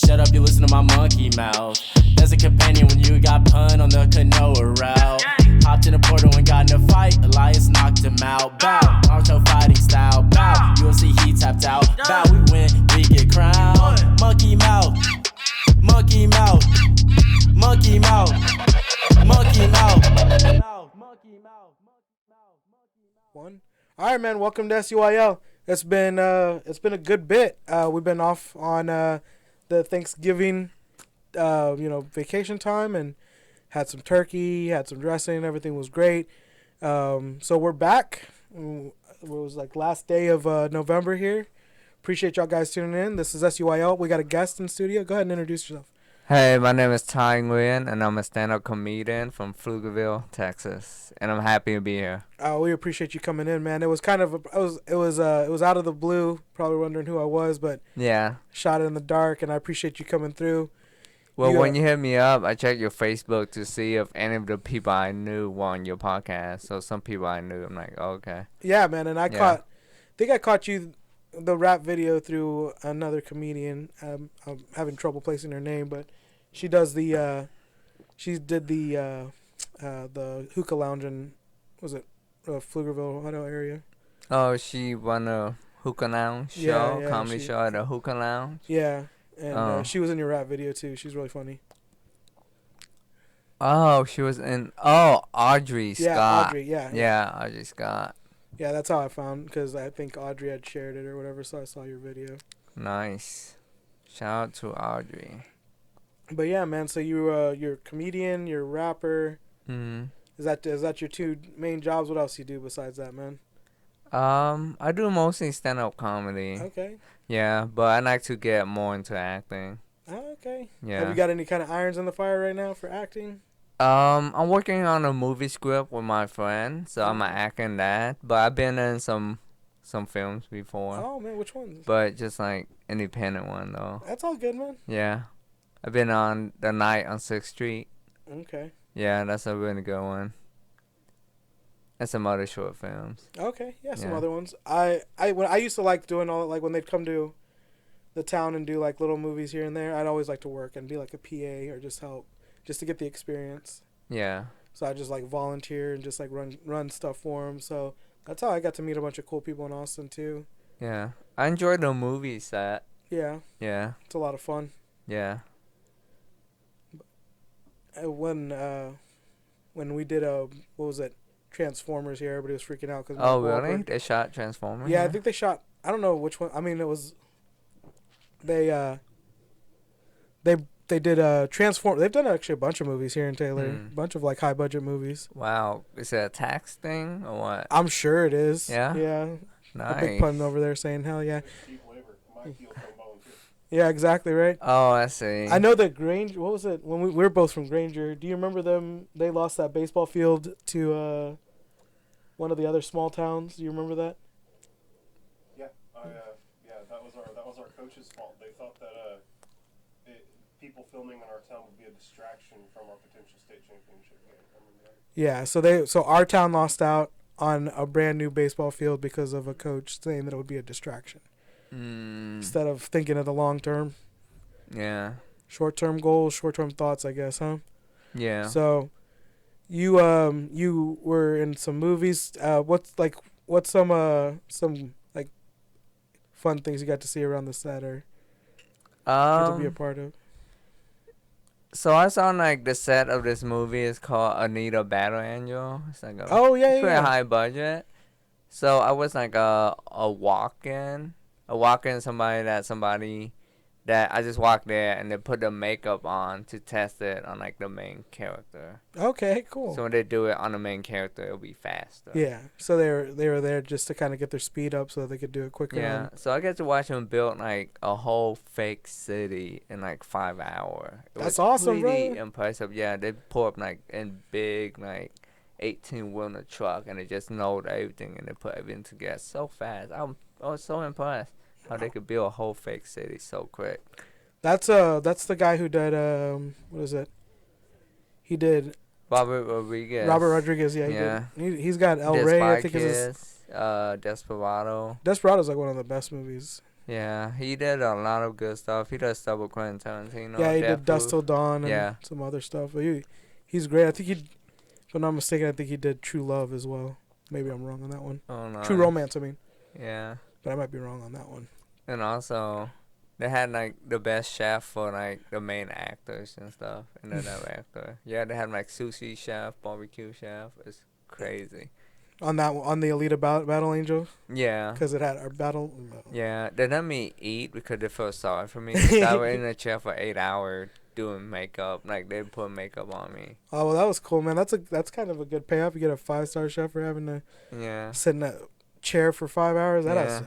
shut up, you listen to my monkey mouth. There's a companion when you got pun on the canoa route. Hopped in a portal and got in a fight, Elias knocked him out. Bow, Naruto fighting style. Bow, UFC he tapped out. Bow, we win, we get crowned. Monkey mouth, monkey mouth, monkey mouth, monkey mouth. One. All right, man. Welcome to SUYL. It's been a good bit. We've been off on the Thanksgiving, vacation time, and had some turkey, had some dressing. Everything was great. So we're back. It was like last day of November here. Appreciate y'all guys tuning in. This is SUYL. We got a guest in the studio. Go ahead and introduce yourself. Hey, my name is Tai Nguyen, and I'm a stand-up comedian from Pflugerville, Texas, and I'm happy to be here. We appreciate you coming in, man. It was kind of it was out of the blue. Probably wondering who I was, but Yeah. shot it in the dark, and I appreciate you coming through. Well, when you hit me up, I checked your Facebook to see if any of the people I knew were on your podcast. So some people I knew, I'm like, oh, okay. Yeah, man, and I think I caught you the rap video through another comedian. I'm having trouble placing her name, but she does she did the hookah lounge in, was it Pflugerville, Ohio area? Oh, she won a hookah lounge show, comedy show at a hookah lounge? Yeah, and she was in your rap video too. She's really funny. Oh, she was in, Audrey Scott. Yeah, Audrey, yeah. Yeah, Audrey Scott. Yeah, that's how I found, because I think Audrey had shared it or whatever, so I saw your video. Nice. Shout out to Audrey. But yeah, man, so you're a comedian, you're a rapper. Mm-hmm. Is that your two main jobs? What else you do besides that, man? I do mostly stand-up comedy. Okay. Yeah, but I like to get more into acting. Oh, okay. Yeah. Have you got any kind of irons in the fire right now for acting? I'm working on a movie script with my friend, so I'm acting that. But I've been in some films before. Oh man, which ones? But just like independent one though. That's all good, man. Yeah, I've been on The Night on 6th Street. Okay. Yeah, that's a really good one. And some other short films. Okay, yeah, some other ones. I used to like doing all, like when they'd come to the town and do like little movies here and there. I'd always like to work and be like a PA or just help, just to get the experience. Yeah. So I just like volunteer and just like run stuff for them. So that's how I got to meet a bunch of cool people in Austin too. Yeah, I enjoyed the movie set. Yeah. Yeah. It's a lot of fun. Yeah. When we did what was it, Transformers here, everybody was freaking out because. Oh really? They shot Transformers? Yeah, I think they shot. I don't know which one. I mean, it was. They did Transform. They've done actually a bunch of movies here in Taylor. A bunch of like high budget movies. Wow, is it a tax thing or what? I'm sure it is. Yeah. Yeah. Nice. A big pun over there saying hell yeah. Yeah, exactly right. Oh, I see. I know that Granger. What was it when we were both from Granger? Do you remember them? They lost that baseball field to one of the other small towns. Do you remember that? Yeah, that was our coach's fault. They thought that people filming in our town would be a distraction from our potential state championship game. Yeah, so our town lost out on a brand new baseball field because of a coach saying that it would be a distraction. Instead of thinking of the long term. Yeah. Short term goals, short term thoughts, I guess, huh? Yeah. So you were in some movies. What's some like fun things you got to see around the set or get to be a part of? So I saw like the set of this movie is called Anita Battle Angel. It's like a pretty high budget. So I was like a walk-in, somebody that I just walked there and they put the makeup on to test it on like the main character. Okay, cool. So when they do it on the main character, it'll be faster. Yeah. So they were there just to kind of get their speed up so they could do it quicker. Yeah. So I get to watch them build like a whole fake city in like 5 hours. That's awesome, bro. Pretty impressive. Yeah, they pull up like in big like 18-wheeler truck and they just load everything and they put everything together so fast. I was so impressed how they could build a whole fake city so quick. That's the guy who did what is it? He did Robert Rodriguez. Yeah. He's got El Rey, I think is Desperado. Desperado's like one of the best movies. Yeah, he did a lot of good stuff. He does stuff with Quentin Tarantino. Yeah, he Death did Dust Till Proof. Dawn and Yeah. some other stuff. But he's great. I think if I'm not mistaken, I think he did True Love as well. Maybe I'm wrong on that one. Oh no. True Romance, I mean. Yeah. But I might be wrong on that one. And also, they had like the best chef for like the main actors and stuff, and the director. Yeah, they had like sushi chef, barbecue chef. It's crazy. On the Alita Battle Angel, Yeah. because it had our battle. Yeah, they let me eat because they felt sorry for me. 'Cause I was in the chair for 8 hours doing makeup. Like, they put makeup on me. Oh well, that was cool, man. That's kind of a good payoff. You get a 5-star chef for having to Yeah. sit in a chair for 5 hours. Yeah.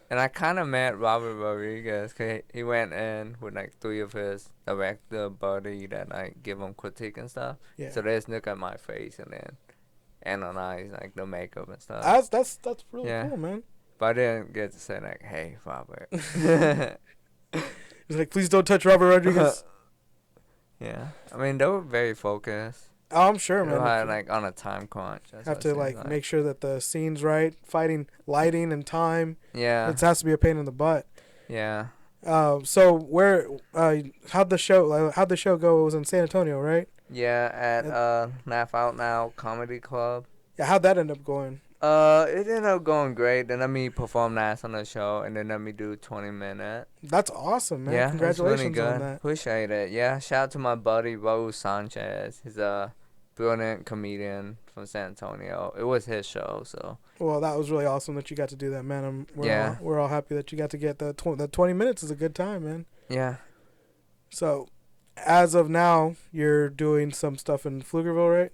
And I kind of met Robert Rodriguez because he went in with like 3 of his director buddy that like give him critique and stuff. Yeah. So they just look at my face and then analyze like the makeup and stuff. That's really Yeah. cool, man. But I didn't get to say like, "Hey, Robert." He's like, please don't touch Robert Rodriguez. Yeah, I mean they were very focused. Oh, I'm sure, They man. were like on a time crunch. That's Have what to it like seems make sure that the scene's right, fighting, lighting, and time. Yeah, It has to be a pain in the butt. yeah, So where how'd the show go? It was in San Antonio, right? yeah. At Laugh Out Now Comedy Club. Yeah, how'd that end up going? It ended up going great. They let me perform last on the show, and then let me do 20 minutes. That's awesome, man. Yeah, Congratulations it's really good. on that. Appreciate it. Yeah, shout out to my buddy Raul Sanchez. He's a brilliant comedian from San Antonio. It was his show, so. Well, that was really awesome that you got to do that, man. Yeah. We're all happy that you got to get the 20 minutes is a good time, man. Yeah. So, as of now, you're doing some stuff in Pflugerville, right?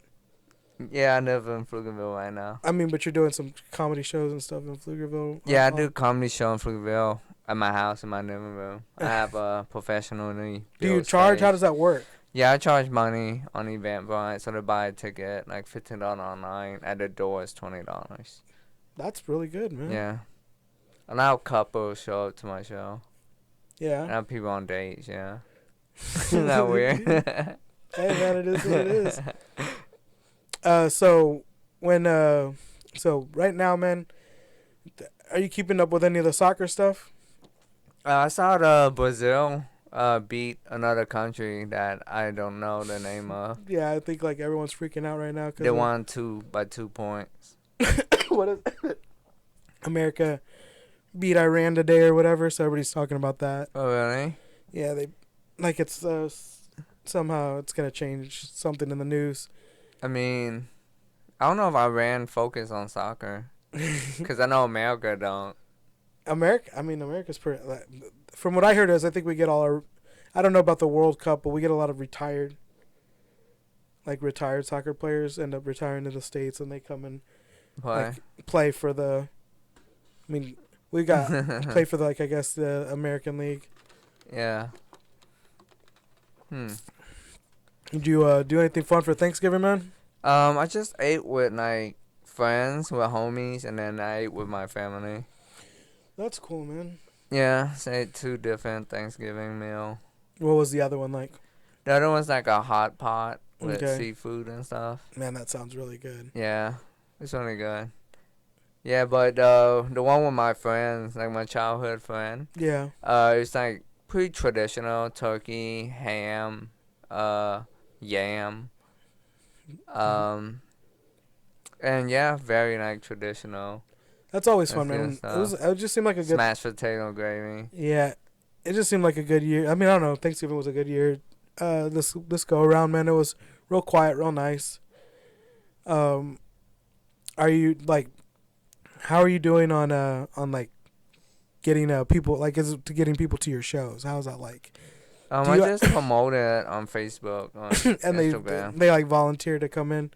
Yeah, I live in Pflugerville right now. I mean, but you're doing some comedy shows and stuff in Pflugerville. Yeah, I do a comedy show in Pflugerville at my house in my living room. I have a professionally Do you built charge? stage. How does that work? Yeah, I charge money on Eventbrite, so to buy a ticket, like $15 online. At the door is $20. That's really good, man. Yeah. And I have couples show up to my show. Yeah. And I have people on dates, yeah. Isn't that weird? Hey, man, it is what it is. So right now, man, are you keeping up with any of the soccer stuff? I saw Brazil beat another country that I don't know the name of. Yeah, I think like everyone's freaking out right now because They won by 2 points. what is America beat Iran today or whatever, so everybody's talking about that. Oh, really? Yeah, they like it's somehow it's gonna change something in the news. I mean, I don't know if Iran focus on soccer. Because I know America don't. America's pretty. From what I heard is, I think we get all our. I don't know about the World Cup, but we get a lot of retired soccer players end up retiring to the States, and they come and play for the. I mean, we got play for I guess the American League. Yeah. Did you do anything fun for Thanksgiving, man? I just ate with like friends, with homies, and then I ate with my family. That's cool, man. Yeah, so I ate 2 different Thanksgiving meal. What was the other one like? The other one's like a hot pot with Okay. seafood and stuff. Man, that sounds really good. Yeah, it's really good. Yeah, but the one with my friends, like my childhood friend, Yeah. it's like pretty traditional: turkey, ham, yam, and yeah, very like traditional. That's always That's fun, good man. stuff. It just seemed like a good. Smashed potato gravy. Yeah, it just seemed like a good year. I mean, I don't know. Thanksgiving was a good year. This go around, man, it was real quiet, real nice. Are you like? How are you doing on like getting people like getting people to your shows? How's that like? I just promote it on Facebook, on And Instagram. they like volunteer to come in.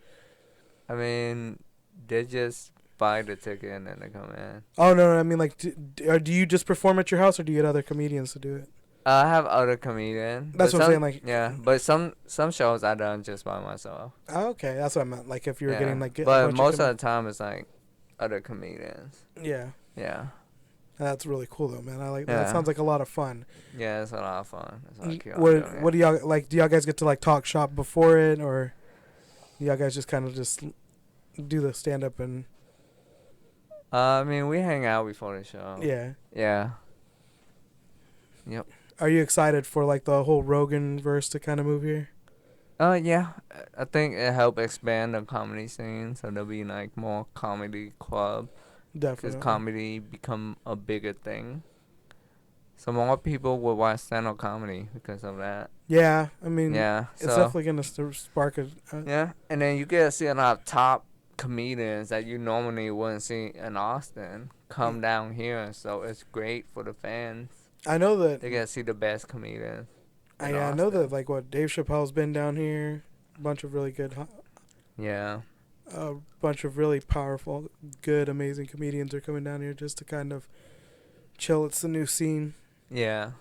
I mean, they just buy the ticket and then they come in. Oh no, I mean like, do you just perform at your house or do you get other comedians to do it? I have other comedians. That's what I'm saying, like- yeah, but some shows I done just by myself. Oh, okay, that's what I meant. Like if you were Yeah. getting like, but most of the time it's like other comedians. yeah, Yeah, that's really cool though, man. I like that. Yeah. Sounds like a lot of fun. yeah, it's a lot of fun. It's like What do y'all like? Do y'all guys get to like talk shop before it, or do y'all guys just kind of just do the stand up and I mean, we hang out before the show. yeah? Yeah. Yep. Are you excited for like the whole Rogan verse to kind of move here? Yeah. I think it helped expand the comedy scene, so there'll be like more comedy club, because Definitely. comedy become a bigger thing. So more people will watch stand-up comedy because of that. Yeah, I mean, Yeah. it's So definitely gonna spark a. yeah, and then you get to see a lot of top comedians that you normally wouldn't see in Austin come down here. So it's great for the fans. I know that. They get to see the best comedians. in I know that Austin. like what Dave Chappelle's been down here, a bunch of really good, Yeah. a bunch of really powerful, good, amazing comedians are coming down here just to kind of chill. It's the new scene. Yeah.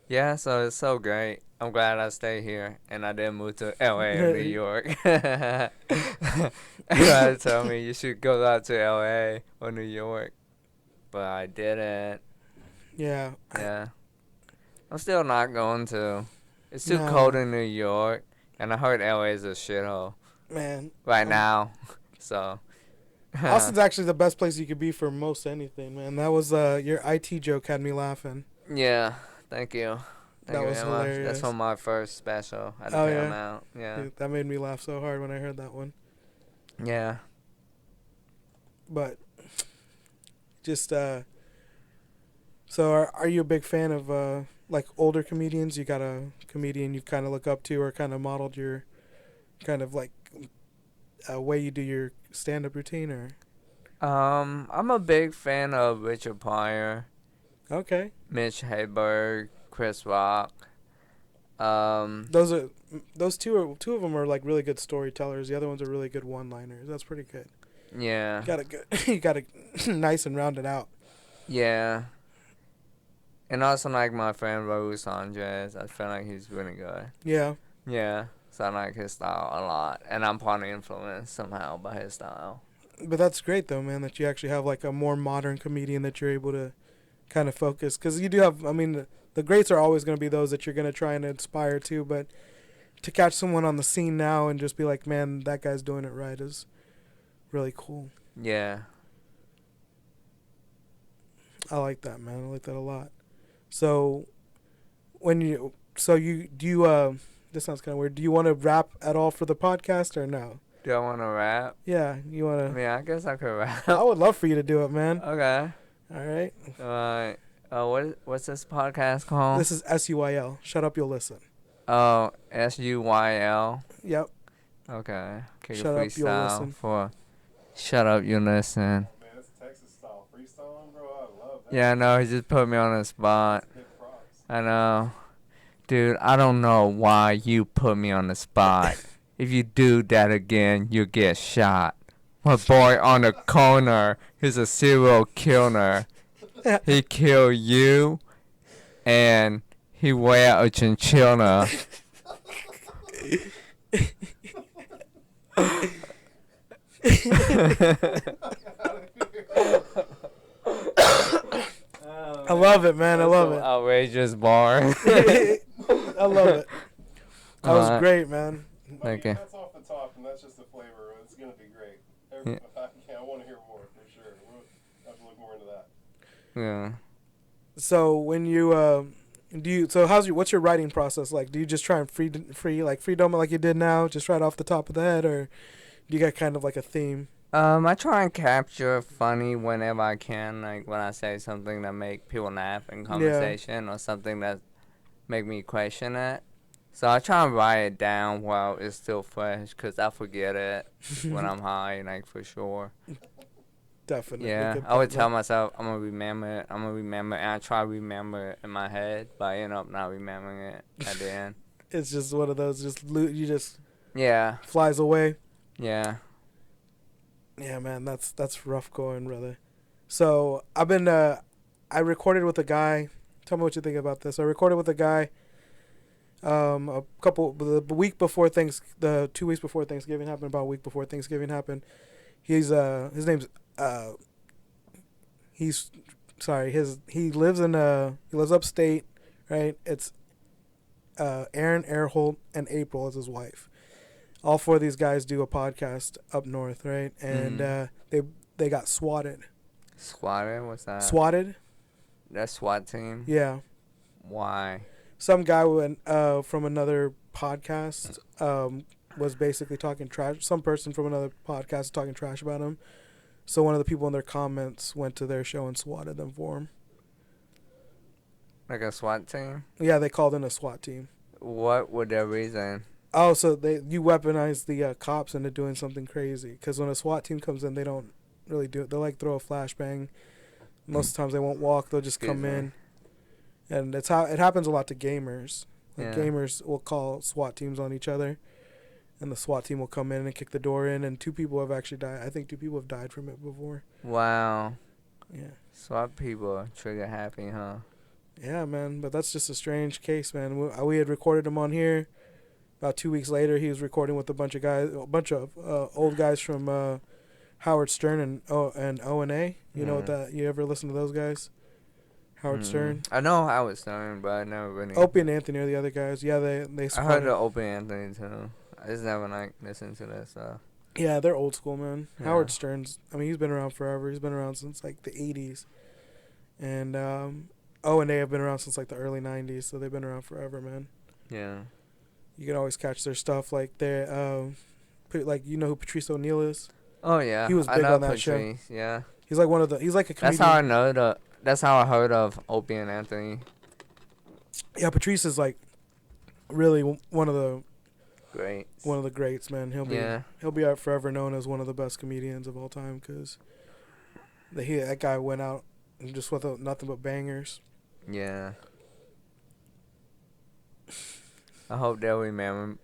Yeah, so it's so great. I'm glad I stay here and I didn't move to LA or New York. Everybody told me you should go out to LA or New York, but I didn't. Yeah. Yeah. I'm still not going to. It's too No. cold in New York, and I heard LA is a shithole Man, right now. So. Austin's actually the best place you could be for most anything, man. That was your IT joke had me laughing. Yeah, thank you. Thank That you was very much. hilarious. That's from my first special at the Oh, yeah? Paramount. Yeah. Dude, that made me laugh so hard when I heard that one. Yeah. But just so are you a big fan of like older comedians? You got a comedian you kind of look up to or kind of modeled your kind of like way you do your stand-up routine, or? I'm a big fan of Richard Pryor, Okay. Mitch Hedberg, Chris Rock. Those two of them are like really good storytellers. The other ones are really good one-liners. That's pretty good. Yeah. You gotta nice and rounded out. Yeah. And also like my friend Raul Sanchez. I feel like he's really good. Yeah. Yeah. So I like his style a lot. And I'm partly influenced somehow by his style. But that's great though, man, that you actually have like a more modern comedian that you're able to kind of focus. Because you do have, I mean, the greats are always going to be those that you're going to try and inspire to. But to catch someone on the scene now and just be like, man, that guy's doing it right is really cool. Yeah. I like that, man. I like that a lot. So do you this sounds kind of weird. Do you want to rap at all for the podcast or no? Do I want to rap? Yeah, you want I to. mean, I guess I could rap. I would love for you to do it, man. Okay. All right. What's this podcast called? This is SUYL. Shut up, you'll listen. Oh, SUYL. Yep. Okay. Kick Shut a up, you'll freestyle listen. for Shut Up, You Listen. Man, it's Texas style freestyling, bro. I love that. Yeah, I know. He just put me on the spot. Big props. I know. Dude, I don't know why you put me on the spot. If you do that again, you'll get shot. My boy on the corner, he's a serial killer. He killed you, and he wear a chinchilla. I love it, man. I love it. Outrageous bar. I love it. That was Alright. great, man. Thank you. That's off the top, and that's just the flavor. It's gonna be great. I want to hear more for sure. We'll have to look more into that. Yeah. So when you what's your writing process like? Do you just try and freedom it like you did now, just right off the top of the head, or do you got kind of like a theme? I try and capture funny whenever I can, like when I say something that make people laugh in conversation or something that make me question it. So I try and write it down while it's still fresh, because I forget it when I'm high, like for sure. Definitely. Yeah, Good I would point, tell man. myself I'm going to remember it, and I try to remember it in my head, but I end up not remembering it at the end. It's just one of those, you just Yeah, flies away. yeah. Yeah, man, that's rough going, brother. So I've been I recorded with a guy. Tell me what you think about this. I recorded with a guy the 2 weeks before Thanksgiving happened, about a week before Thanksgiving happened. He's his name's he lives upstate, right? It's Aaron Earholt and April is his wife. All four of these guys do a podcast up north, right? And they got swatted. Swatted? What's that? Swatted? That SWAT team? Yeah. Why? Some guy went from another podcast was basically talking trash. Some person from another podcast was talking trash about him. So one of the people in their comments went to their show and swatted them for him. Like a SWAT team? Yeah, they called in a SWAT team. What would their reason? Oh, so you weaponize the cops into doing something crazy. Because when a SWAT team comes in, they don't really do it. They'll like throw a flashbang. Most of the times they won't walk. They'll just come in. And it happens a lot to gamers. Like gamers will call SWAT teams on each other. And the SWAT team will come in and kick the door in. And 2 people have actually died. I think 2 people have died from it before. Wow. Yeah. SWAT people are trigger happy, huh? Yeah, man. But that's just a strange case, man. We had recorded him on here. About 2 weeks later, he was recording with a bunch of old guys from Howard Stern and O&A. You know what that? You ever listen to those guys? Howard Stern. I know Howard Stern, but I never really. Opie and Anthony are the other guys. Yeah, they. I heard of Opie and Anthony too. I just never like listened to that stuff. Yeah, they're old school, man. Yeah. Howard Stern's. I mean, he's been around forever. He's been around since like the '80s, and O&A have been around since like the early '90s. So they've been around forever, man. Yeah. You can always catch their stuff like they like you know who Patrice O'Neal is. Oh yeah. He was big on that show. Yeah. He's like one of the. He's like a comedian. That's how I heard of Opie and Anthony. Yeah, Patrice is like really one of the greats, man. He'll be out forever known as one of the best comedians of all time because that guy went out and just with nothing but bangers. Yeah. I hope they'll remember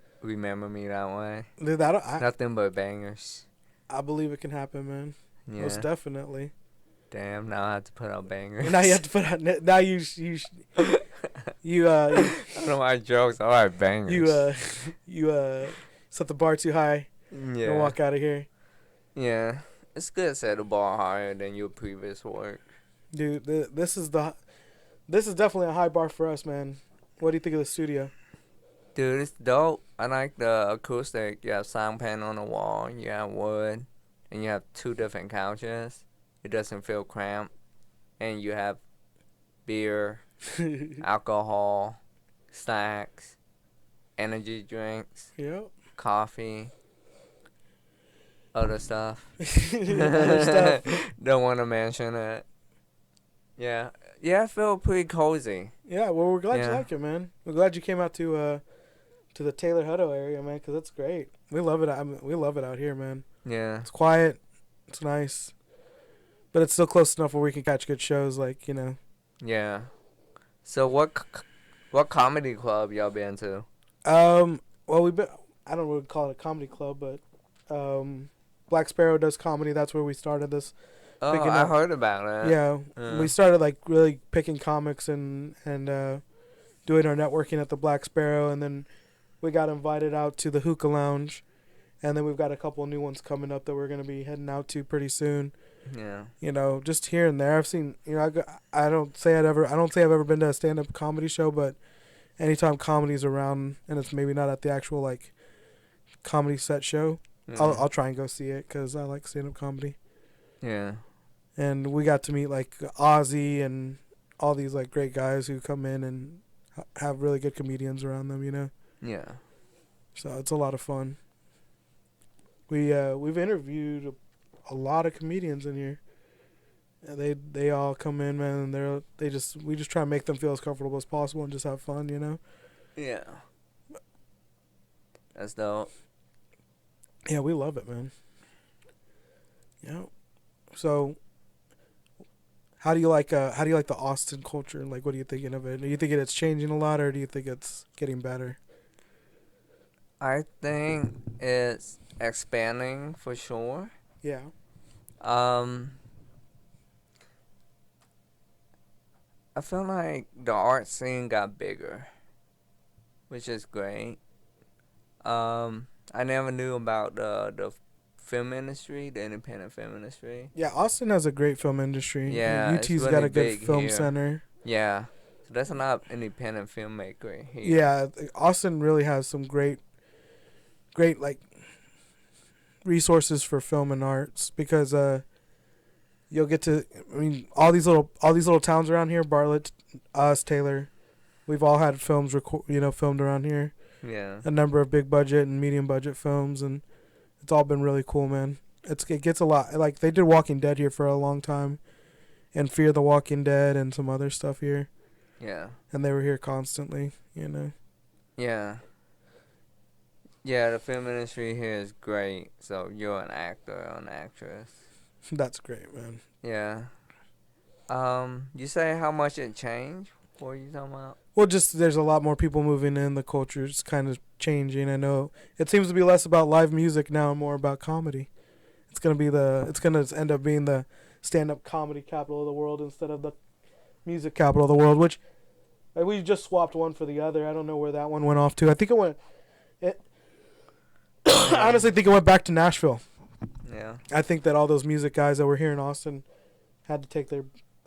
me that way. Dude, Nothing but bangers. I believe it can happen, man. Yeah. Most definitely. Damn, now I have to put out bangers. Now you have to put out. Now you I don't know my jokes. All right, bangers. You set the bar too high. Yeah. And walk out of here. Yeah, it's good to set the bar higher than your previous work. Dude, this is definitely a high bar for us, man. What do you think of the studio? Dude, it's dope. I like the acoustic. You have sound panel on the wall. You have wood, and you have 2 different couches. It doesn't feel cramped, and you have beer, alcohol, snacks, energy drinks, Yep. coffee, other stuff. Other stuff. Don't want to mention it. Yeah, I feel pretty cozy. Yeah, well, we're glad you like it, man. We're glad you came out to the Taylor Hutto area, man, because it's great. We love it. We love it out here, man. Yeah. It's quiet. It's nice. But it's still close enough where we can catch good shows, like, you know. Yeah. So what comedy club y'all been to? Well, I don't really call it a comedy club, but Black Sparrow does comedy. That's where we started this. Oh, I heard about it. Yeah. We started, like, really picking comics and doing our networking at the Black Sparrow, and then we got invited out to the Hookah Lounge, and then we've got a couple new ones coming up that we're going to be heading out to pretty soon. Yeah. You know, just here and there. I've seen, you know, I don't say I've ever been to a stand-up comedy show, but anytime comedy's around and it's maybe not at the actual, like, comedy set show, I'll try and go see it because I like stand-up comedy. Yeah. And we got to meet, like, Ozzy and all these, like, great guys who come in and have really good comedians around them, you know? Yeah. So it's a lot of fun. We've interviewed a lot of comedians in here. And they all come in, man, and we just try and make them feel as comfortable as possible and just have fun, you know? Yeah. That's dope. Yeah, we love it, man. Yeah. So how do you like the Austin culture? Like, what are you thinking of it? Are you thinking it's changing a lot, or do you think it's getting better? I think it's expanding for sure. Yeah. I feel like the art scene got bigger, which is great. I never knew about the film industry, the independent film industry. Yeah, Austin has a great film industry. Yeah, UT's it's really got a good big film here. center. Yeah, so that's a lot of independent filmmaker here. Yeah, Austin really has some great like resources for film and arts because you'll get to, I mean, all these little towns around here, Bartlett, us, Taylor, We've all had films filmed around here. Yeah. A number of big budget and medium budget films, and it's all been really cool, man. It gets a lot. Like, they did Walking Dead here for a long time, and Fear the Walking Dead and some other stuff here, Yeah. and they were here constantly, you know. Yeah. Yeah, the film industry here is great. So you're an actor or an actress. That's great, man. Yeah. You say how much it changed? What are you talking about? Well, just there's a lot more people moving in. The culture's kind of changing. I know it seems to be less about live music now and more about comedy. It's gonna end up being the stand-up comedy capital of the world instead of the music capital of the world. Which we just swapped one for the other. I don't know where that one went off to. I think it went. I honestly think it went back to Nashville. Yeah. I think that all those music guys that were here in Austin had to take their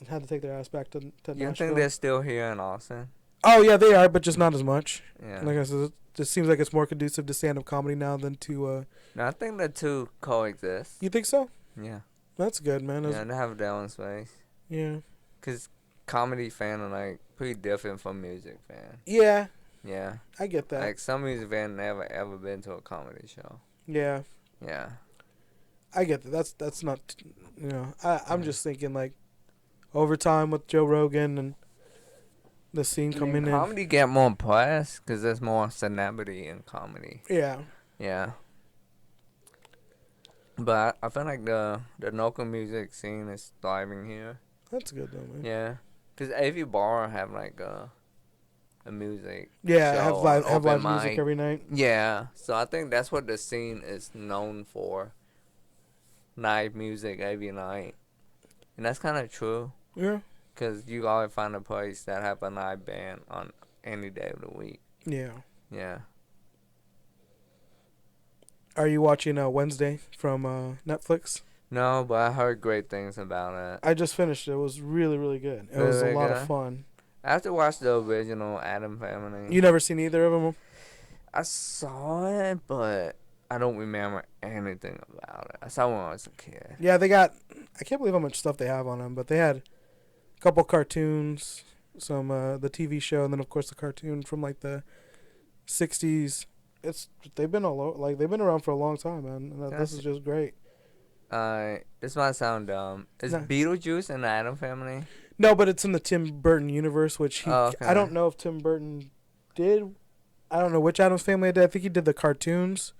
ass back to You Nashville. think they're still here in Austin? Oh yeah, they are, but just not as much. Yeah. Like I said, it just seems like it's more conducive to stand-up comedy now than to. No, I think the two coexist. You think so? Yeah. That's good, man. Yeah, they have their own space. Yeah. Cause comedy fan are like pretty different from music fan. Yeah, Yeah. I get that. Like some music fan never ever been to a comedy show. Yeah, Yeah. I get that. That's not. I'm just thinking like, over time with Joe Rogan and the scene coming in. Comedy get more press because there's more celebrity in comedy. Yeah. Yeah. But I feel like the local music scene is thriving here. That's good though, man. Yeah. Because every bar have like a music Yeah, show have or live open music mic. every night. Yeah. So I think that's what the scene is known for. Live music every night. And that's kind of true. Yeah. Because you always find a place that have a live band on any day of the week. Yeah. Yeah. Are you watching Wednesday from Netflix? No, but I heard great things about it. I just finished it. It was really, really good. It was a Really lot of good? fun. I have to watch the original Adam Family. You never seen either of them? I saw it, but I don't remember anything about it. I saw it when I was a kid. Yeah, they got. I can't believe how much stuff they have on them, but they had a couple cartoons, some the TV show, and then of course the cartoon from like the '60s. They've been they've been around for a long time, man. And this is just great. This might sound dumb. Is No. Beetlejuice in the Adam Family? No, but it's in the Tim Burton universe, which Oh, okay. I don't know if Tim Burton did. I don't know which Addams Family did. I think he did the cartoons,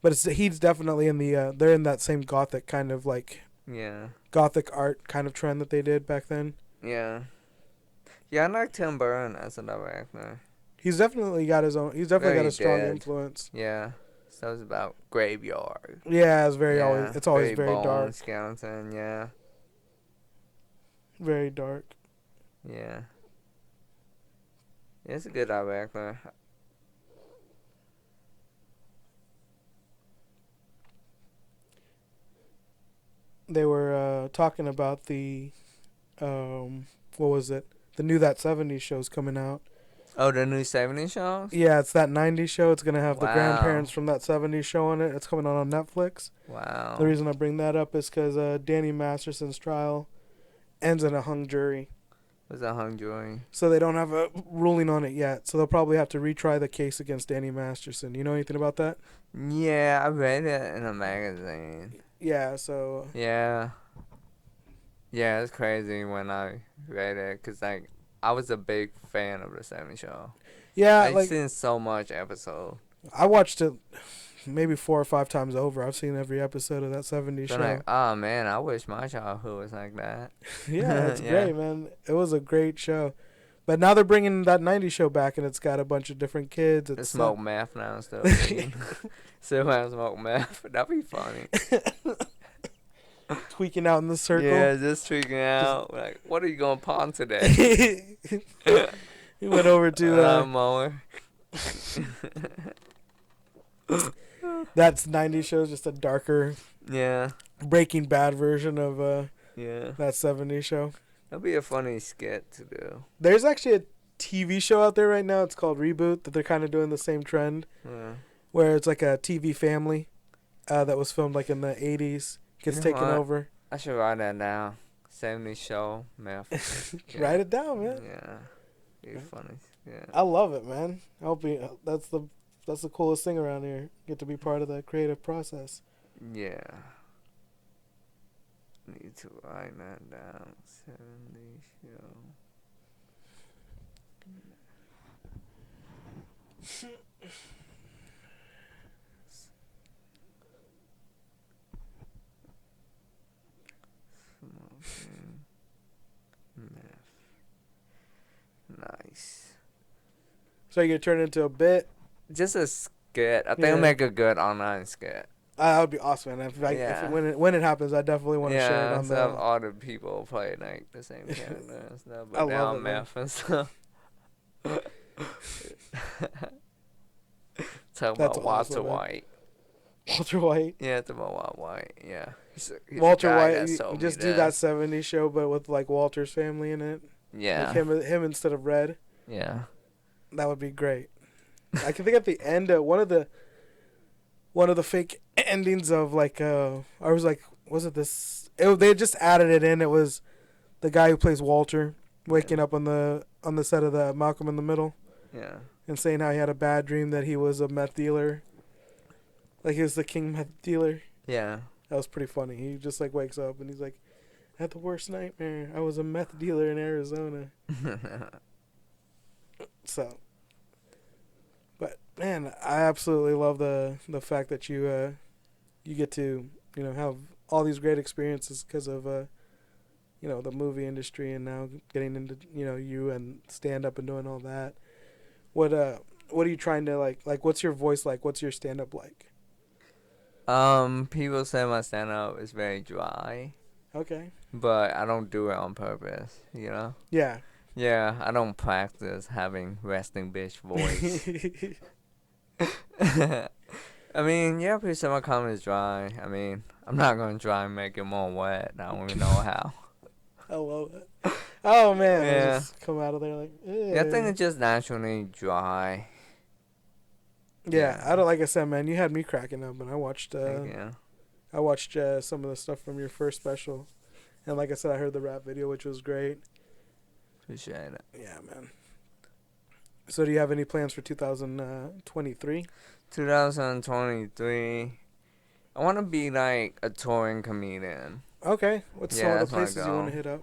but he's definitely in the. They're in that same gothic kind of like Yeah. gothic art kind of trend that they did back then. Yeah. Yeah, I like Tim Burton as a director. He's definitely got his own. He's definitely Very got a strong dead. influence. Yeah. So it's about graveyard. Yeah, it's very Yeah. always. It's always very bone, dark. Skeleton, yeah. Very dark. Yeah. It's a good director. They were talking about the, what was it? The new That 70s show's coming out. Oh, the new 70s shows? Yeah, it's that 90s show. It's gonna have the Wow. grandparents from that 70s show on it. It's coming out on Netflix. Wow. The reason I bring that up is because Danny Masterson's trial ends in a hung jury. Was a hung jury? So they don't have a ruling on it yet. So they'll probably have to retry the case against Danny Masterson. You know anything about that? Yeah, I read it in a magazine. Yeah, so... Yeah. Yeah, it's crazy when I read it, because, like, I was a big fan of the 70s show. Yeah, I've like, seen so much episode. I watched it maybe 4 or 5 times over. I've seen every episode of that 70s So show. like, oh man, I wish my childhood was like that. Yeah, it's Yeah. great, man. It was a great show. But now they're bringing that 90s show back, and it's got a bunch of different kids. They It's smoke meth now and stuff. Still have smoke meth. That'd be funny. tweaking out in the circle. Yeah, just tweaking out. Like, what are you going to pawn today? He went over to mower. that's 90s show, just a darker Yeah. Breaking Bad version of Yeah. that 70s show. That'd be a funny skit to do. There's actually a TV show out there right now. It's called Reboot, that they're kind of doing the same trend, Yeah. where it's like a TV family that was filmed like in the 80s gets You know taken what? over. I should write that down. 70s show, meth. Yeah. Write it down, man. Yeah. Be funny. Yeah. I love it, man. I hope that's the coolest thing around here. Get to be part of the creative process. Yeah. Need to write that down. 70 show. Smoking meth. Nice. So you gonna turn it into a bit? Just a skit. I think Yeah. I'll make a good online skit. That would be awesome, man. When it happens, I definitely want to share it on instead of the. all the people play like the same character and stuff, I but they love on it, man. meth and stuff. Talk That's about Walter awesome, man. White. Walter White. Yeah, talk about Walter White. Yeah. He's a Walter guy White. that You sold me just do that '70s show, but with like Walter's family in it. Yeah. Like him instead of Red. Yeah. That would be great. I can think at the end one of the fake endings of like I was like, was it this? They just added it in. It was the guy who plays Walter waking up on the set of the Malcolm in the Middle. Yeah. And saying how he had a bad dream that he was a meth dealer. Like he was the king meth dealer. Yeah. That was pretty funny. He just like wakes up and he's like, I had the worst nightmare. I was a meth dealer in Arizona. So, but man, I absolutely love the fact that you get to have all these great experiences because of the movie industry and now getting into you and stand up and doing all that. What are you trying to like what's your voice like? What's your stand up like? People say my stand up is very dry. Okay. But I don't do it on purpose, you know? Yeah. Yeah, I don't practice having resting bitch voice. I mean, yeah, people say my comedy is dry. I mean, I'm not going to try and make it more wet. I don't even know how. I love it. Oh, man. Yeah. Just come out of there like, Yeah, I think it's just naturally dry. Yeah, I don't, like I said, man, you had me cracking up, and I watched some of the stuff from your first special. And like I said, I heard the rap video, which was great. Appreciate it. Yeah, man. So do you have any plans for 2023? 2023. I want to be like a touring comedian. Okay. What's some of that's the my places you want to goal. hit up?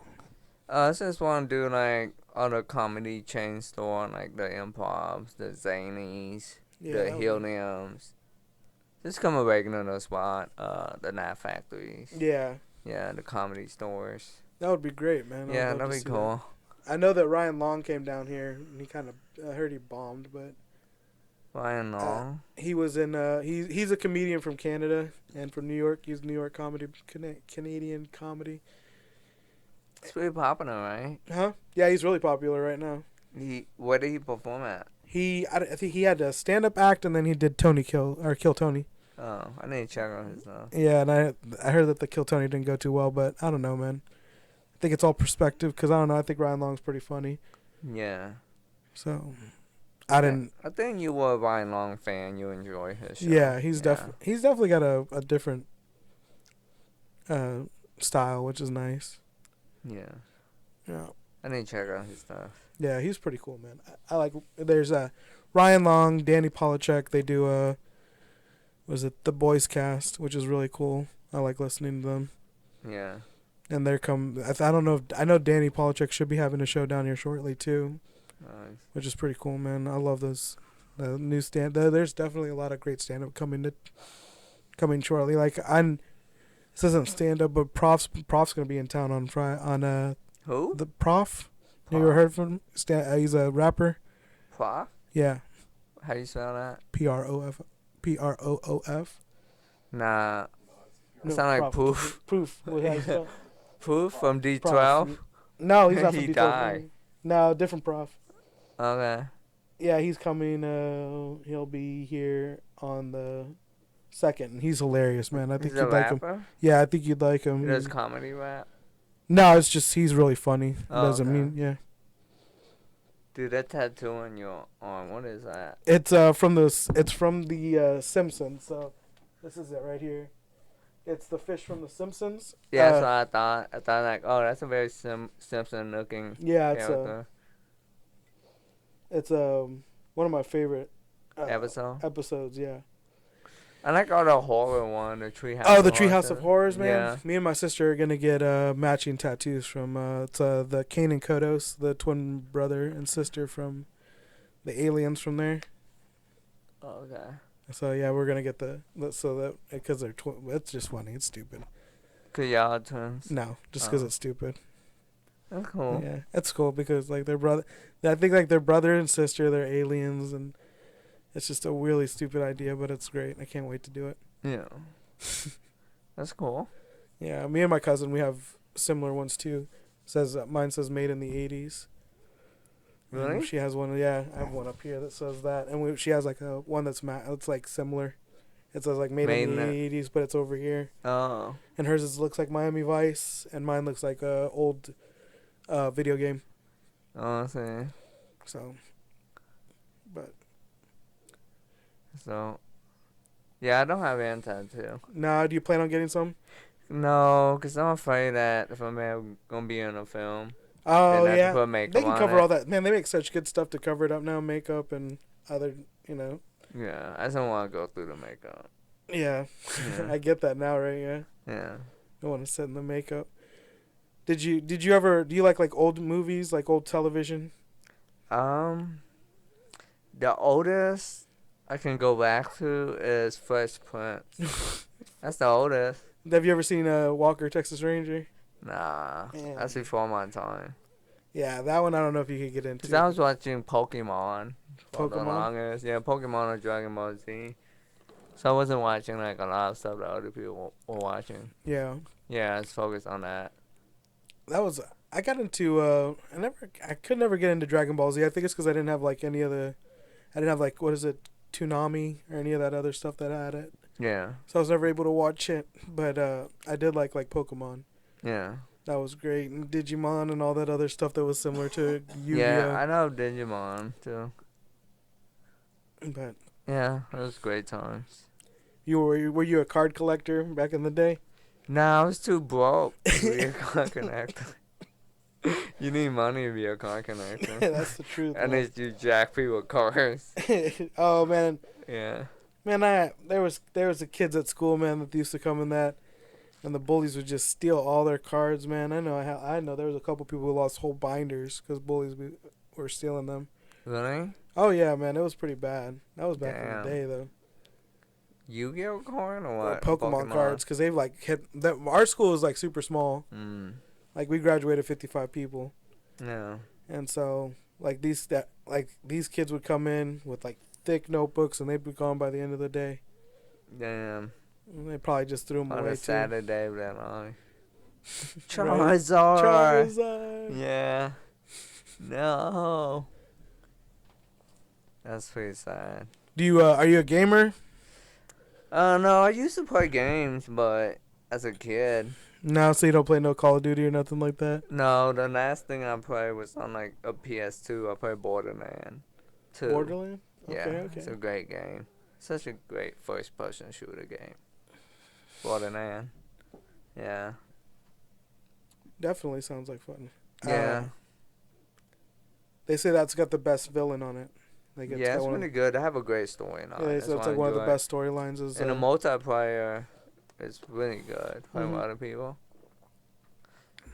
I just want to do like other comedy chain store, like the Improvs, the Zanies, the Heliums. Just come a regular spot, the Nat Factories. Yeah. Yeah, the comedy stores. That would be great, man. Yeah, that'd be cool. I know that Ryan Long came down here, and he kind of, I heard he bombed, but... Ryan Long? He was in, he's a comedian from Canada and from New York. He's New York comedy, Canadian comedy. It's pretty popular, right? Huh? Yeah, he's really popular right now. Where did he perform at? I think he had a stand-up act, and then he did Kill Tony. Oh, I need to check on his stuff. Yeah, and I heard that the Kill Tony didn't go too well, but I don't know, man. I think it's all perspective, because I don't know, I think Ryan Long's pretty funny. Yeah. So, I think you were a Ryan Long fan. You enjoy his show. Yeah, he's definitely got a different style, which is nice. Yeah. Yeah. I need to check out his stuff. Yeah, he's pretty cool, man. I like. There's Ryan Long, Danny Polachek. They do was it The Boys Cast, which is really cool. I like listening to them. Yeah. And they're I don't know. I know Danny Polachek should be having a show down here shortly too. Nice. Which is pretty cool, man. I love those. The new stand. There's definitely a lot of great stand up coming shortly. Like this isn't stand up, but Prof's gonna be in town on Friday on Who? the Prof. You ever heard from him? He's a rapper. Prof? Yeah. How do you spell that? Proof. Nah. No, Sound like Poof. Proof. Poof from D12? Prof. No, he's not from He D12. died. No, different Prof. Okay. Yeah, he's coming. He'll be here on the 2nd. And he's hilarious, man. I think He's a you'd like him. rapper? Yeah, I think you'd like him. He does comedy rap? No, it's just he's really funny. Doesn't okay. mean yeah. Dude, that tattoo on your arm, what is that? It's from the Simpsons. So this is it right here. It's the fish from the Simpsons. Yeah, that's what I thought. I thought like, oh, that's a very Simpson looking Yeah, it's character. It's one of my favorite episodes. Yeah. I like all the horror one, the Treehouse. Oh, the of Horror Treehouse of stuff. Horrors, man. Yeah. Me and my sister are gonna get matching tattoos from it's the Kane and Kodos, the twin brother and sister from the aliens from there. Okay. So yeah, we're gonna get because they're it's just funny. It's stupid. Cause y'all twins. No, just because Oh. it's stupid. That's cool. Yeah, it's cool because like their brother. I think like their brother and sister, they're aliens, and it's just a really stupid idea, but it's great. I can't wait to do it. Yeah. That's cool. Yeah, me and my cousin, we have similar ones too. Mine says made in the 80s. Really? She has one. Yeah, I have one up here that says that, and she has like a one that's it's like similar. It says like made in the 80s, but it's over here. Oh. And hers looks like Miami Vice, and mine looks like a old video game. Oh, I see. So, but So, yeah, I don't have any tattoo. now, do you plan on getting some? No, cause I'm afraid that if I'm gonna be in a film, Oh then I have yeah, to put makeup they can on cover it. all that. Man, they make such good stuff to cover it up now, makeup and other, Yeah, I don't want to go through the makeup. Yeah, Yeah. I get that now, right? Yeah, Yeah. I want to sit in the makeup. Did you ever do you like old movies, like old television? The oldest I can go back to is Fresh Prince. That's the oldest. Have you ever seen Walker Texas Ranger? Nah, Yeah. that's before my time. Yeah, that one I don't know if you could get into. Cause I was watching Pokemon. For the Pokemon? longest. Yeah, Pokemon or Dragon Ball Z. So I wasn't watching like a lot of stuff that other people were watching. Yeah, Yeah, I was focused on that. that was. I got into. I could never get into Dragon Ball Z. I think it's because I didn't have like any of the. I didn't have like what is it, Toonami or any of that other stuff that had it. Yeah, So I was never able to watch it. But I did like Pokemon. yeah. That was great, and Digimon and all that other stuff that was similar to Yu-Gi-Oh. Yeah, I know Digimon too. But Yeah, it was great times. were you a card collector back in the day? Nah, I was too broke to be a car connector. You need money to be a car connector. That's the truth. And man. it's you jack people cars. Oh man, Yeah. man, there was the kids at school, man, that used to come in that, and the bullies would just steal all their cards, man. I know there was a couple people who lost whole binders because bullies were stealing them. Really? Oh yeah, man, it was pretty bad. That was back in Damn. the day though. Yu-Gi-Oh card or what? Pokemon cards, because they've like hit that. Our school is like super small. Like we graduated 55 people, Yeah. and so like these kids would come in with like thick notebooks, and they'd be gone by the end of the day. Damn. And they probably just threw them On away a too. Saturday of that life. Right. Charizard. Charizard. Yeah. No. That's pretty sad. Are you a gamer? No, I used to play games, but as a kid. No, so you don't play no Call of Duty or nothing like that? No, the last thing I played was on like a PS2. I played Borderlands 2. Borderlands? Yeah, Okay. it's a great game. Such a great first-person shooter game. Borderlands. Yeah. Definitely sounds like fun. Yeah. They say that's got the best villain on it. Like Yeah, it's got really good. I have a great story now. Yeah, so it's like one of the best storylines. Is And the multiplayer is really good. Playing with Mhm. other people.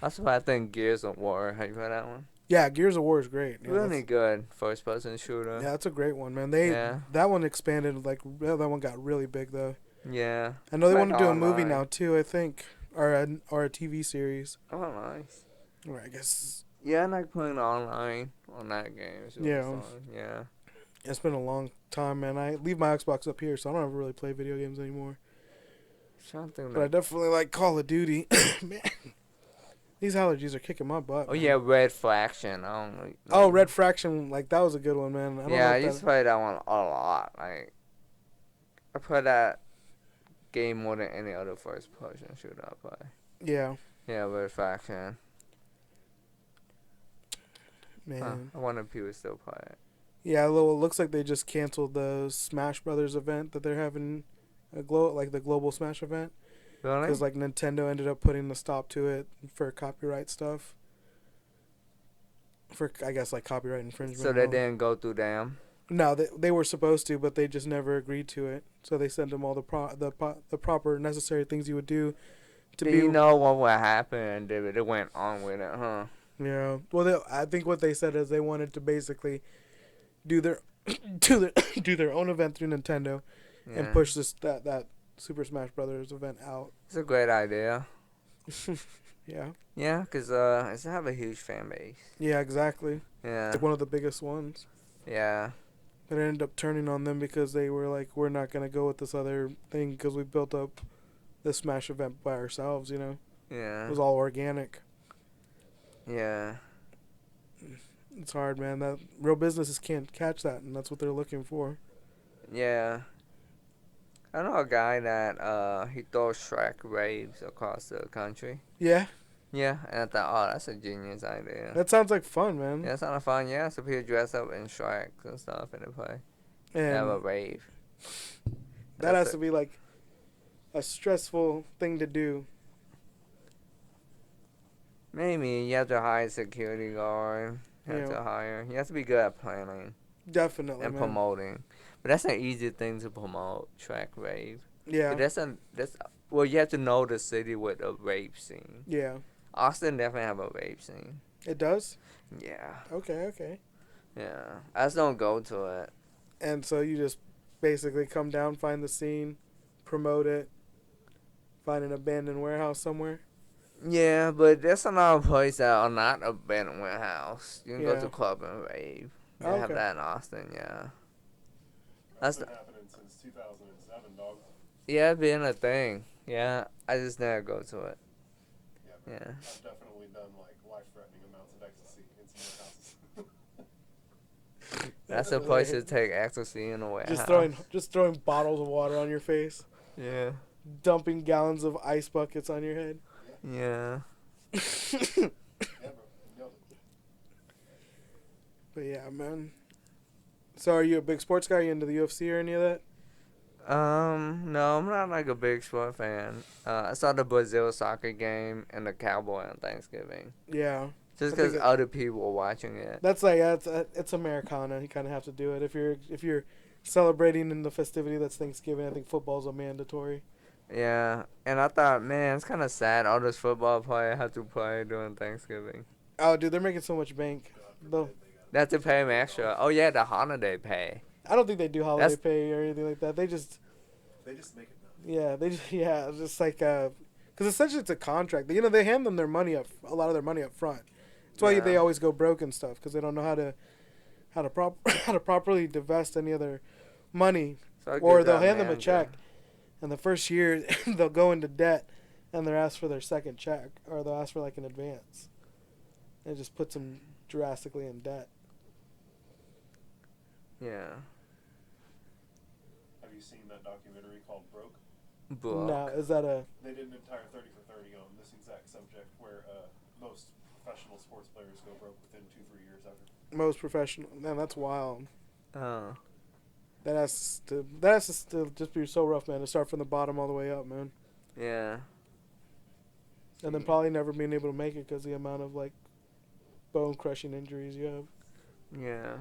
That's why I think Gears of War. Have you heard that one? Yeah, Gears of War is great. Yeah, Really good first person shooter. Yeah, that's a great one, man. Yeah. That one expanded. Like that one got really big though. Yeah. I know they Like want to do a movie online. now too. I think, or a TV series. Oh, nice. Or I guess Yeah, I like playing online on that game. It's really Yeah. fun. Yeah. it's been a long time, man. I leave my Xbox up here, so I don't ever really play video games anymore. Trying to think But I definitely like Call of Duty. Man, these allergies are kicking my butt. Oh man. yeah, Red Faction. I don't know. Oh, Red Fraction, like that was a good one, man. I don't Yeah, I like used to play that one a lot. Like, I play that game more than any other first person shooter I play. Yeah, Yeah, Red Faction. man. Huh, I wonder if people still play it. Yeah, well, it looks like they just canceled the Smash Brothers event that they're having, the global Smash event, Really? because like Nintendo ended up putting a stop to it for copyright stuff. for I guess like copyright infringement. So and they all. didn't go through them. No, they were supposed to, but they just never agreed to it. So they sent them all the proper necessary things you would do to Do be. you know what would happen? And they went on with it, huh? Yeah. Well, I think what they said is they wanted to basically do their do their own event through Nintendo Yeah. and push that Super Smash Brothers event out. It's a great idea. Yeah. Yeah, because it's have a huge fan base. Yeah, exactly. Yeah. Like one of the biggest ones. Yeah. But it ended up turning on them because they were like, we're not going to go with this other thing because we built up this Smash event by ourselves, you know? Yeah. It was all organic. Yeah. It's hard, man. That real businesses can't catch that, and that's what they're looking for. Yeah. I know a guy that he throws Shrek raves across the country. Yeah, Yeah, and I thought, oh, that's a genius idea. that sounds like fun, man. Yeah, it's kind of fun. Yeah, so people dress up in Shreks and stuff and they play. They have a And rave. that has to be like a stressful thing to do. Maybe you have to hire a security guard. You have Yeah. to hire. You have to be good at planning Definitely, and man. promoting. But that's an easy thing to promote. Track rave. Yeah, But well, you have to know the city with a rave scene. yeah. Austin definitely have a rave scene. It does? Yeah, Okay. yeah. I just don't go to it. And so you just basically come down, find the scene, promote it, find an abandoned warehouse somewhere. Yeah, but there's another place that are not abandoned warehouse. You can go Yeah. to club and rave. They Oh, have okay. that in Austin. Yeah. That's That's been happening since 2007, dog. Yeah, it been a thing. Yeah, I just never go to it. Yeah. Yeah. I've definitely done like life-threatening amounts of ecstasy in some houses. That's a place to take ecstasy in a warehouse. Just throwing bottles of water on your face, Yeah. dumping gallons of ice buckets on your head. Yeah. Yeah, bro. Nailed it. But yeah, man. So are you a big sports guy? Are you into the UFC or any of that? No, I'm not like a big sport fan. I saw the Brazil soccer game and the Cowboy on Thanksgiving. Yeah. Just I think because it- other people were watching it. That's like it's Americana. You kind of have to do it if you're celebrating in the festivity that's Thanksgiving. I think football's a mandatory. Yeah, and I thought, man, it's kind of sad all those football players have to play during Thanksgiving. Oh, dude, they're making so much bank. Though They have to pay them extra. Oh, yeah, the holiday pay. I don't think they do holiday That's- pay or anything like that. They just They just make it known. it's just like because essentially it's a contract. You know, they hand them a lot of their money up front. That's why Yeah. they always go broke and stuff because they don't know how to properly divest any of their money. So I Or give they'll that hand them a manager- check, and the first year they'll go into debt, and they're asked for their second check, or they'll ask for like an advance. It just puts them drastically in debt. Yeah. Have you seen that documentary called Broke? Book. Now, is that a They did an entire 30 for 30 on this exact subject where most professional sports players go broke within 2-3 years after. most professional? Man, that's wild. Oh. That has to just be so rough, man. To start from the bottom all the way up, man, Yeah. and then probably never being able to make it because the amount of like bone crushing injuries you have. Yeah.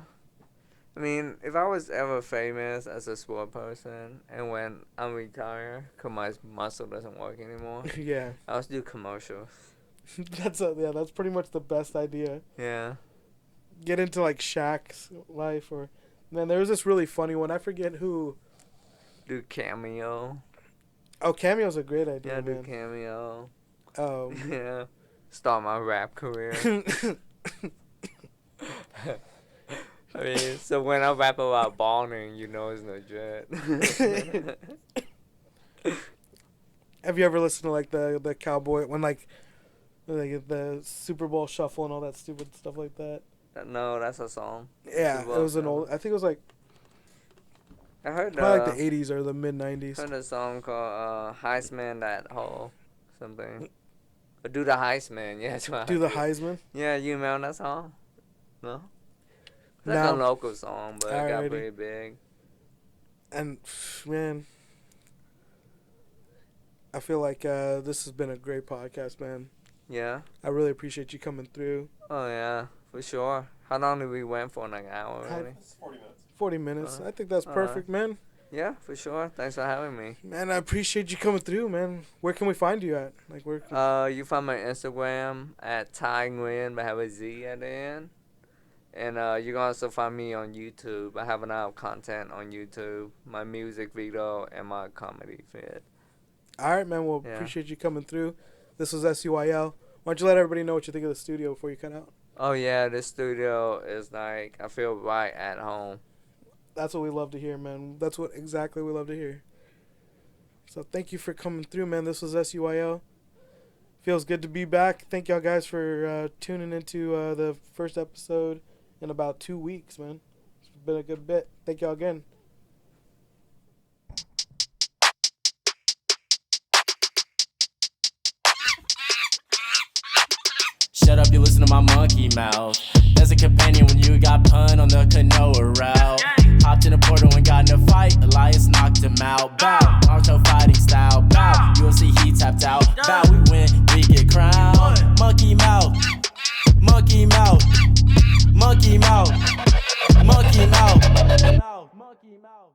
I mean, if I was ever famous as a sport person and when I'm retired, because my muscle doesn't work anymore, Yeah, I would do commercials. that's pretty much the best idea. Yeah. Get into like Shaq's life, or man, there was this really funny one. I forget who. Do cameo. Oh, Cameo's a great idea, Yeah, do man. cameo. Oh. Yeah. Start my rap career. I mean, so when I rap about balding, you know it's legit. Have you ever listened to like the Cowboy when like the Super Bowl shuffle and all that stupid stuff like that? No, that's a song. Yeah, Super it Bowl was an old. I think it was like I heard probably like the '80s or the mid '90s. heard a song called Heisman That Hole something. Or Do the Heisman, yeah, that's what I Do the did. Heisman. Yeah, you remember that song? No? That's No. a local song, but it got Alrighty. pretty big. And man, I feel like this has been a great podcast, man. Yeah? I really appreciate you coming through. Oh, yeah. for sure. How long did we went for? Like an hour, How- really? It's 40 minutes. 40 minutes. I think that's Alright. perfect, man. Yeah, for sure. Thanks for having me. Man, I appreciate you coming through, man. Where can we find you at? Like, where? Can... You find my Instagram at Tai Nguyen, but have a Z at the end. And you can also find me on YouTube. I have enough content on YouTube, my music video, and my comedy vid. All right, man. Well, Yeah. appreciate you coming through. This was SUYL. Why don't you let everybody know what you think of the studio before you cut out? Oh yeah, this studio is like, I feel right at home. That's what we love to hear, man. That's what exactly we love to hear. So thank you for coming through, man. This was SUYL. Feels good to be back. Thank y'all guys for tuning into the first episode in about 2 weeks, man. It's been a good bit. Thank y'all again. Shut up, you listen to my monkey mouth. There's a companion when you got pun on the canoa route. Hopped in a portal and got in a fight. Elias knocked him out. Bow, Naruto fighting style. Bow, UFC he tapped out. Bow, we win, we get crowned. Monkey mouth, monkey mouth, monkey mouth, monkey mouth, monkey mouth.